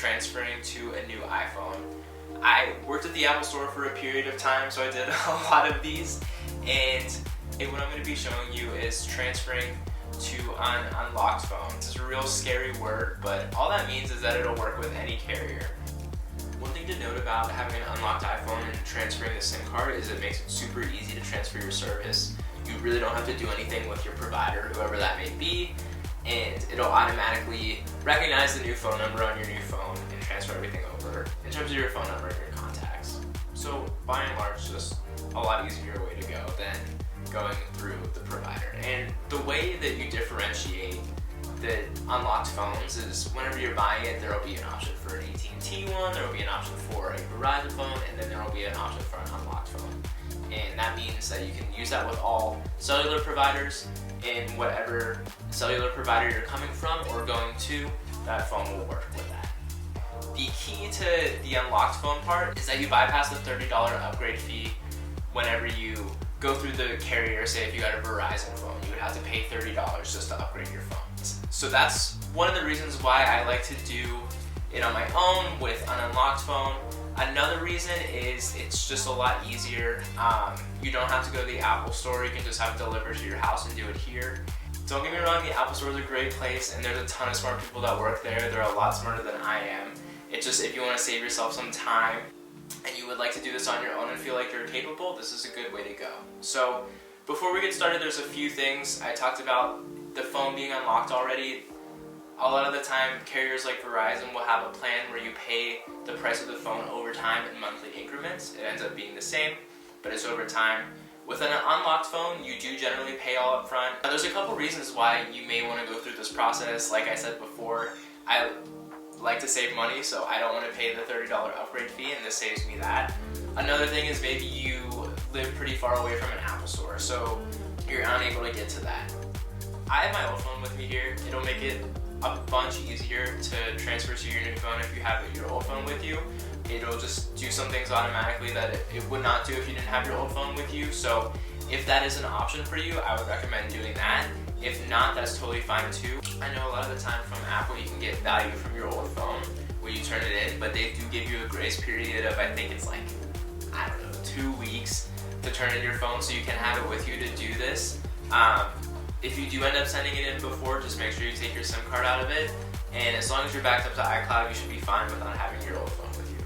transferring to a new iPhone. I worked at the Apple Store for a period of time, so I did a lot of these, and what I'm going to be showing you is transferring to an unlocked phone. It's a real scary word, but all that means is that it'll work with any carrier. One thing to note about having an unlocked iPhone and transferring the SIM card is it makes it super easy to transfer your service. You really don't have to do anything with your provider, whoever that may be, and it'll automatically recognize the new phone number on your new phone and transfer everything over in terms of your phone number and your contacts. So by and large, just a lot easier way to go than going through the provider. And the way that you differentiate the unlocked phones is whenever you're buying it, there will be an option for an AT&T one, there will be an option for a Verizon phone, and then there will be an option for an unlocked phone. And that means that you can use that with all cellular providers, and whatever cellular provider you're coming from or going to, that phone will work with that. The key to the unlocked phone part is that you bypass the $30 upgrade fee whenever you go through the carrier. Say if you got a Verizon phone, you would have to pay $30 just to upgrade your phone. So that's one of the reasons why I like to do it on my own with an unlocked phone. Another reason is it's just a lot easier. You don't have to go to the Apple Store, you can just have it delivered to your house and do it here. Don't get me wrong, the Apple Store is a great place and there's a ton of smart people that work there. They're a lot smarter than I am. It's just if you want to save yourself some time and you would like to do this on your own and feel like you're capable, this is a good way to go. So before we get started, there's a few things. I talked about the phone being unlocked already. A lot of the time, carriers like Verizon will have a plan where you pay the price of the phone over time in monthly increments. It ends up being the same, but it's over time. With an unlocked phone, you do generally pay all up front. Now, there's a couple reasons why you may want to go through this process. Like I said before, I like to save money, so I don't want to pay the $30 upgrade fee, and this saves me that. Another thing is maybe you live pretty far away from an Apple Store, so you're unable to get to that. I have my old phone with me here. It'll make it a bunch easier to transfer to your new phone if you have your old phone with you. It'll just do some things automatically that it would not do if you didn't have your old phone with you. So if that is an option for you, I would recommend doing that. If not, that's totally fine too. I know a lot of the time from Apple you can get value from your old phone when you turn it in, but they do give you a grace period of, I think it's like, I don't know, 2 weeks to turn in your phone so you can have it with you to do this. If you do end up sending it in before, just make sure you take your SIM card out of it, and as long as you're backed up to iCloud, you should be fine with not having your old phone with you.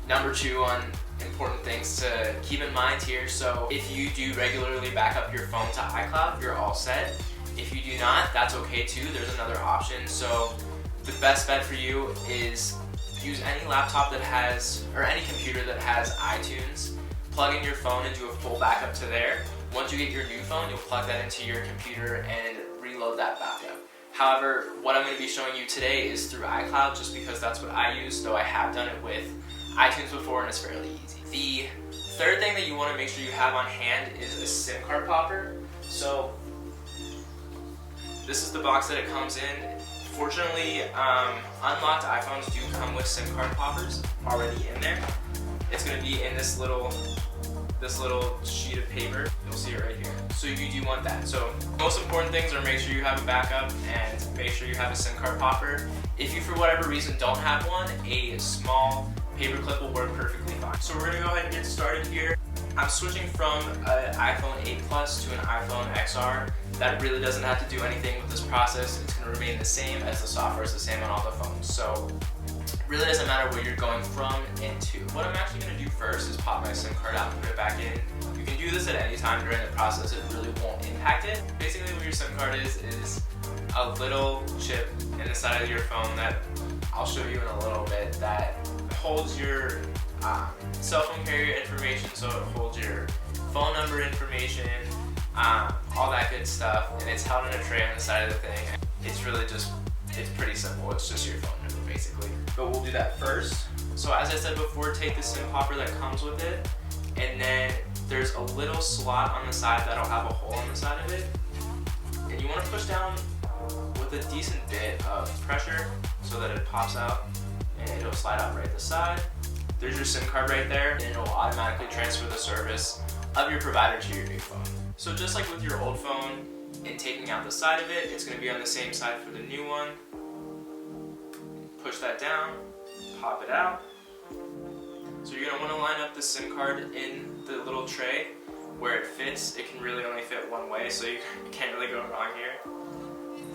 Number 2 on important things to keep in mind here, so if you do regularly back up your phone to iCloud, you're all set. If you do not, that's okay too, there's another option. So the best bet for you is use any laptop that has, or any computer that has iTunes, plug in your phone and do a full backup to there. Once you get your new phone, you'll plug that into your computer and reload that backup. However, what I'm going to be showing you today is through iCloud, just because that's what I use, though I have done it with iTunes before and it's fairly easy. The third thing that you want to make sure you have on hand is a SIM card popper. So this is the box that it comes in. Fortunately, unlocked iPhones do come with SIM card poppers already in there. It's going to be in this little sheet of paper. You'll see it right here. So you do want that. So most important things are make sure you have a backup and make sure you have a SIM card popper. If you for whatever reason don't have one, a small paper clip will work perfectly fine. So we're gonna go ahead and get started here. I'm switching from an iPhone 8 Plus to an iPhone XR. That really doesn't have to do anything with this process. It's gonna remain the same as the software is the same on all the phones. So really doesn't matter where you're going from and to. What I'm actually going to do first is pop my SIM card out and put it back in. You can do this at any time during the process, it really won't impact it. Basically what your SIM card is a little chip in the side of your phone that I'll show you in a little bit that holds your cell phone carrier information, so it holds your phone number information, all that good stuff, and it's held in a tray on the side of the thing. It's really just, it's pretty simple, it's just your phone number basically. But we'll do that first. So as I said before, take the SIM popper that comes with it, and then there's a little slot on the side that'll have a hole on the side of it, and you want to push down with a decent bit of pressure so that it pops out and it'll slide out right at the side. There's your SIM card right there, and it'll automatically transfer the service of your provider to your new phone. So just like with your old phone and taking out the side of it, it's going to be on the same side for the new one. Push that down, pop it out. So you're going to want to line up the SIM card in the little tray where it fits. It can really only fit one way, so you can't really go wrong here.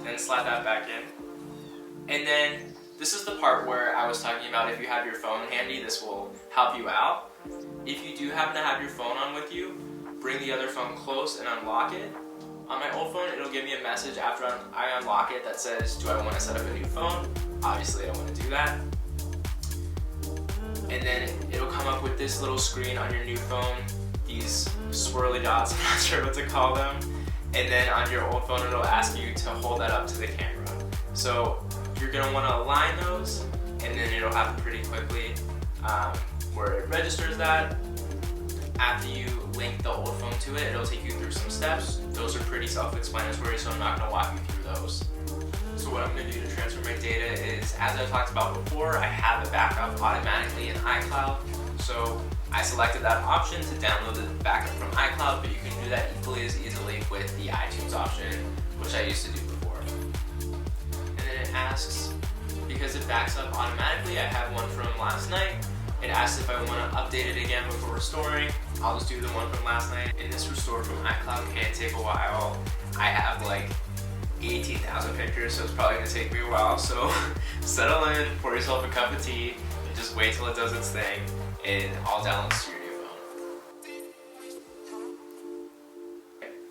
Then slide that back in. And then this is the part where I was talking about if you have your phone handy, this will help you out. If you do happen to have your phone on with you, bring the other phone close and unlock it. On my old phone, it'll give me a message after I unlock it that says, do I want to set up a new phone? Obviously, I don't want to do that. And then it'll come up with this little screen on your new phone, these swirly dots, I'm not sure what to call them. And then on your old phone, it'll ask you to hold that up to the camera. So you're going to want to align those, and then it'll happen pretty quickly where it registers that. After you link the old phone to it, it'll take you through some steps. Those are pretty self-explanatory, so I'm not going to walk you through those. So what I'm going to do to transfer my data is, as I talked about before, I have a backup automatically in iCloud. So I selected that option to download the backup from iCloud, but you can do that equally as easily with the iTunes option, which I used to do before. And then it asks, because it backs up automatically, I have one from last night. It asks if I want to update it again before restoring. I'll just do the one from last night. And this restore from iCloud can take a while. I have like 18,000 pictures, so it's probably going to take me a while. So settle in, pour yourself a cup of tea, and just wait till it does its thing, and I'll download this to your new phone.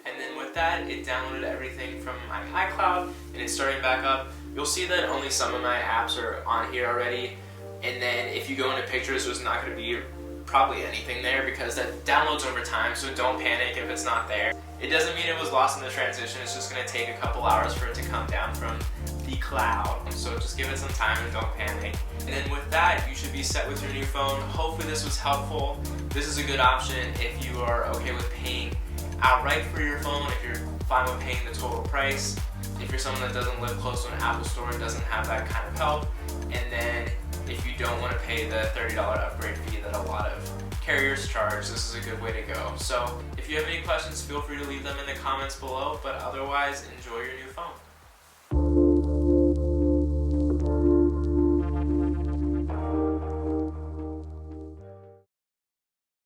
And then with that, it downloaded everything from my iCloud, and it's starting back up. You'll see that only some of my apps are on here already. And then if you go into pictures, there's not going to be probably anything there because that downloads over time, so don't panic if it's not there. It doesn't mean it was lost in the transition, it's just going to take a couple hours for it to come down from the cloud. So just give it some time and don't panic. And then with that, you should be set with your new phone. Hopefully this was helpful. This is a good option if you are okay with paying outright for your phone, if you're fine with paying the total price, if you're someone that doesn't live close to an Apple store and doesn't have that kind of help, and then if you don't want to pay the $30 upgrade fee that a lot of carriers charge, this is a good way to go. So if you have any questions, feel free to leave them in the comments below, but otherwise, enjoy your new phone.